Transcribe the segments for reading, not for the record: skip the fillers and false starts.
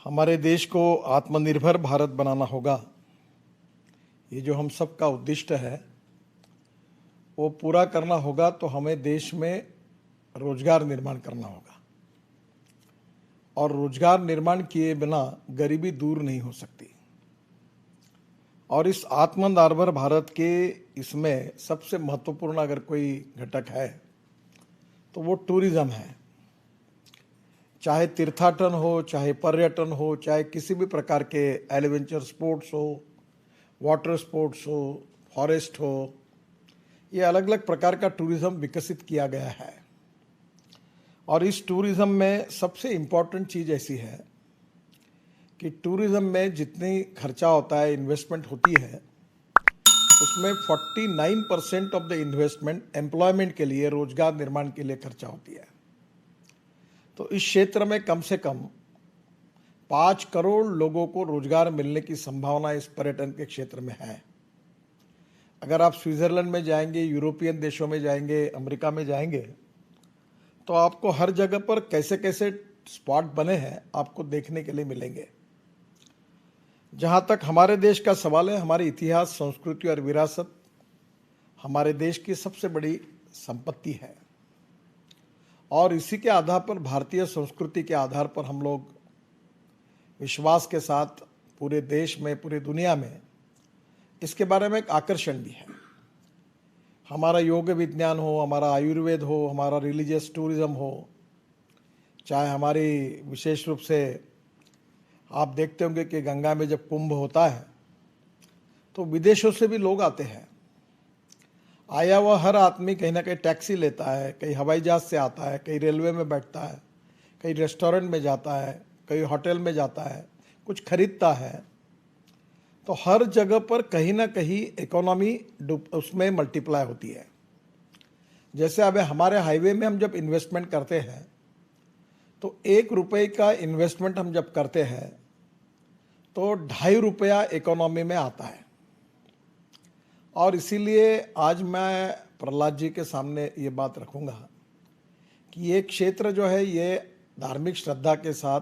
हमारे देश को आत्मनिर्भर भारत बनाना होगा। ये जो हम सबका उद्दिष्ट है वो पूरा करना होगा तो हमें देश में रोजगार निर्माण करना होगा, और रोजगार निर्माण किए बिना गरीबी दूर नहीं हो सकती। और इस आत्मनिर्भर भारत के इसमें सबसे महत्वपूर्ण अगर कोई घटक है तो वो टूरिज्म है। चाहे तीर्थाटन हो, चाहे पर्यटन हो, चाहे किसी भी प्रकार के एडवेंचर स्पोर्ट्स हो, वाटर स्पोर्ट्स हो, फॉरेस्ट हो, ये अलग अलग प्रकार का टूरिज्म विकसित किया गया है। और इस टूरिज्म में सबसे इम्पॉर्टेंट चीज़ ऐसी है कि टूरिज्म में जितनी खर्चा होता है, इन्वेस्टमेंट होती है, उसमें 49% ऑफ द इन्वेस्टमेंट एम्प्लॉयमेंट के लिए, रोजगार निर्माण के लिए खर्चा होती है। तो इस क्षेत्र में कम से कम 5 करोड़ लोगों को रोजगार मिलने की संभावना इस पर्यटन के क्षेत्र में है। अगर आप स्विट्जरलैंड में जाएंगे, यूरोपियन देशों में जाएंगे, अमेरिका में जाएंगे, तो आपको हर जगह पर कैसे कैसे स्पॉट बने हैं आपको देखने के लिए मिलेंगे। जहाँ तक हमारे देश का सवाल है, हमारे इतिहास, संस्कृति और विरासत हमारे देश की सबसे बड़ी संपत्ति है, और इसी के आधार पर, भारतीय संस्कृति के आधार पर हम लोग विश्वास के साथ पूरे देश में, पूरी दुनिया में इसके बारे में एक आकर्षण भी है। हमारा योग विज्ञान हो, हमारा आयुर्वेद हो, हमारा रिलीजियस टूरिज्म हो, चाहे हमारी विशेष रूप से आप देखते होंगे कि गंगा में जब कुंभ होता है तो विदेशों से भी लोग आते हैं। आया हुआ हर आदमी कहीं ना कहीं टैक्सी लेता है, कहीं हवाई जहाज से आता है, कहीं रेलवे में बैठता है, कहीं रेस्टोरेंट में जाता है, कहीं होटल में जाता है, कुछ खरीदता है। तो हर जगह पर कहीं ना कहीं इकोनॉमी उसमें मल्टीप्लाई होती है। जैसे अब हमारे हाईवे में हम जब इन्वेस्टमेंट करते हैं तो 1 रुपये का इन्वेस्टमेंट हम जब करते हैं तो 2.5 रुपया इकोनॉमी में आता है। और इसीलिए आज मैं प्रहलाद जी के सामने ये बात रखूंगा कि ये क्षेत्र जो है, ये धार्मिक श्रद्धा के साथ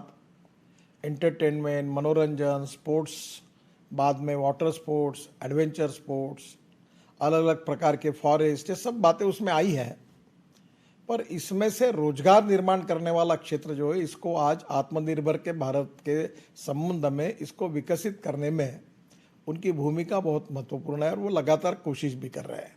एंटरटेनमेंट, मनोरंजन, स्पोर्ट्स, बाद में वाटर स्पोर्ट्स, एडवेंचर स्पोर्ट्स, अलग अलग प्रकार के फॉरेस्ट, ये सब बातें उसमें आई हैं। पर इसमें से रोजगार निर्माण करने वाला क्षेत्र जो है, इसको आज आत्मनिर्भर के भारत के संबंध में इसको विकसित करने में उनकी भूमिका बहुत महत्वपूर्ण है, और वो लगातार कोशिश भी कर रहे हैं।